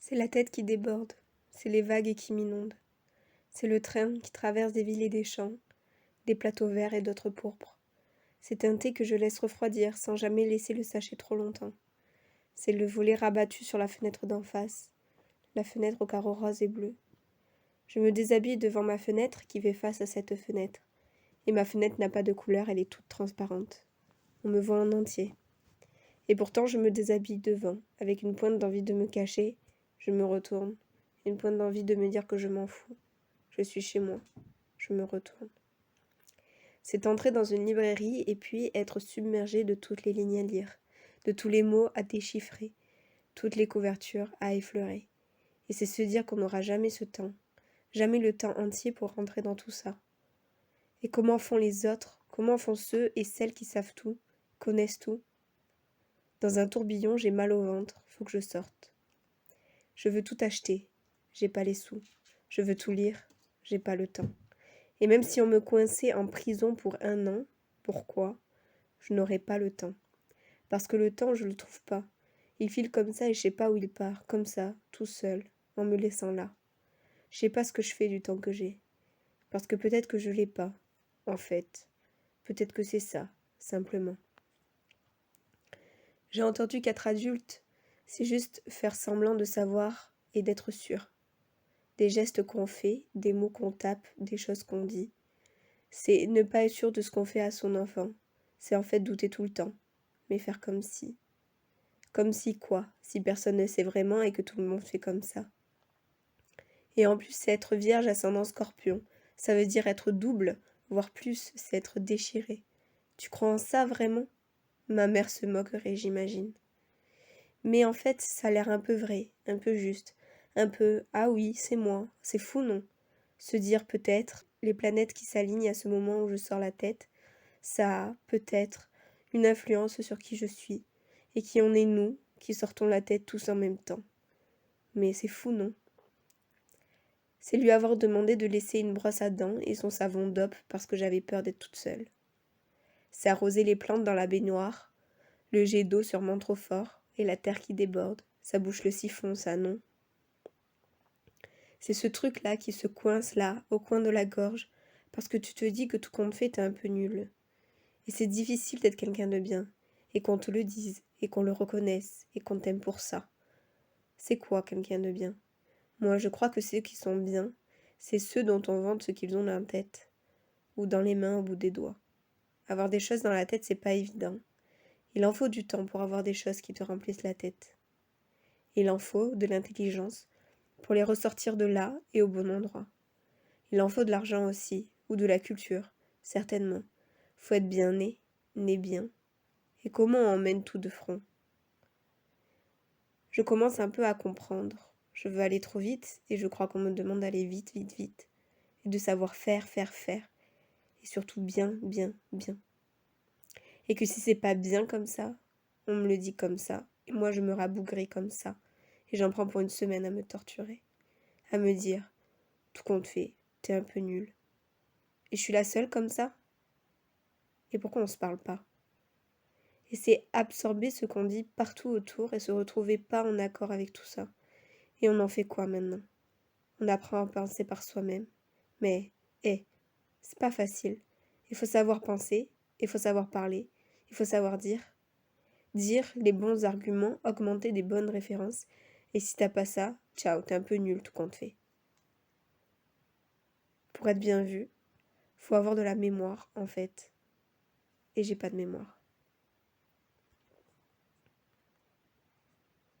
C'est la tête qui déborde, c'est les vagues qui m'inondent. C'est le train qui traverse des villes et des champs, des plateaux verts et d'autres pourpres. C'est un thé que je laisse refroidir sans jamais laisser le sachet trop longtemps. C'est le volet rabattu sur la fenêtre d'en face, la fenêtre aux carreaux roses et bleus. Je me déshabille devant ma fenêtre qui fait face à cette fenêtre. Et ma fenêtre n'a pas de couleur, elle est toute transparente. On me voit en entier. Et pourtant je me déshabille devant, avec une pointe d'envie de me cacher. Je me retourne, une pointe d'envie de me dire que je m'en fous. Je suis chez moi. Je me retourne. C'est entrer dans une librairie et puis être submergé de toutes les lignes à lire, de tous les mots à déchiffrer, toutes les couvertures à effleurer. Et c'est se dire qu'on n'aura jamais ce temps, jamais le temps entier pour rentrer dans tout ça. Et comment font les autres, comment font ceux et celles qui savent tout, connaissent tout? Dans un tourbillon, j'ai mal au ventre, faut que je sorte. Je veux tout acheter, j'ai pas les sous. Je veux tout lire, j'ai pas le temps. Et même si on me coinçait en prison pour 1 an, pourquoi? Je n'aurai pas le temps. Parce que le temps, je le trouve pas. Il file comme ça et je sais pas où il part, comme ça, tout seul, en me laissant là. Je sais pas ce que je fais du temps que j'ai. Parce que peut-être que je l'ai pas, en fait. Peut-être que c'est ça, simplement. J'ai entendu qu'être adulte, c'est juste faire semblant de savoir et d'être sûr. Des gestes qu'on fait, des mots qu'on tape, des choses qu'on dit. C'est ne pas être sûr de ce qu'on fait à son enfant. C'est en fait douter tout le temps, mais faire comme si. Comme si quoi, si personne ne sait vraiment et que tout le monde fait comme ça. Et en plus, c'est être vierge ascendant scorpion. Ça veut dire être double, voire plus, c'est être déchiré. Tu crois en ça vraiment? Ma mère se moquerait, j'imagine. Mais en fait, ça a l'air un peu vrai, un peu juste, un peu ah oui, c'est moi, c'est fou, non? Se dire peut-être, les planètes qui s'alignent à ce moment où je sors la tête, ça a peut-être une influence sur qui je suis, et qui on est nous, qui sortons la tête tous en même temps. Mais c'est fou, non? C'est lui avoir demandé de laisser une brosse à dents et son savon d'op parce que j'avais peur d'être toute seule. C'est arroser les plantes dans la baignoire, le jet d'eau sûrement trop fort, et la terre qui déborde. Ça bouche le siphon, ça, non? C'est ce truc-là qui se coince là, au coin de la gorge, parce que tu te dis que tout compte fait, t'es un peu nul. Et c'est difficile d'être quelqu'un de bien, et qu'on te le dise, et qu'on le reconnaisse, et qu'on t'aime pour ça. C'est quoi quelqu'un de bien? Moi, je crois que ceux qui sont bien, c'est ceux dont on vante ce qu'ils ont dans la tête, ou dans les mains au bout des doigts. Avoir des choses dans la tête, c'est pas évident. Il en faut du temps pour avoir des choses qui te remplissent la tête. Il en faut de l'intelligence pour les ressortir de là et au bon endroit. Il en faut de l'argent aussi, ou de la culture, certainement. Faut être bien né, né bien. Et comment on emmène tout de front? Je commence un peu à comprendre. Je veux aller trop vite, et je crois qu'on me demande d'aller vite, vite, vite. Et de savoir faire, faire, faire. Et surtout bien, bien, bien. Et que si c'est pas bien comme ça, on me le dit comme ça, et moi je me rabougré comme ça, et j'en prends pour une semaine à me torturer, à me dire, tout compte fait, t'es un peu nul. Et je suis la seule comme ça? Et pourquoi on se parle pas? Et c'est absorber ce qu'on dit partout autour et se retrouver pas en accord avec tout ça. Et on en fait quoi maintenant? On apprend à penser par soi-même. Mais, c'est pas facile. Il faut savoir penser, il faut savoir parler, il faut savoir dire. Dire les bons arguments, augmenter des bonnes références. Et si t'as pas ça, ciao, t'es un peu nul tout compte fait. Pour être bien vu, faut avoir de la mémoire, en fait. Et j'ai pas de mémoire.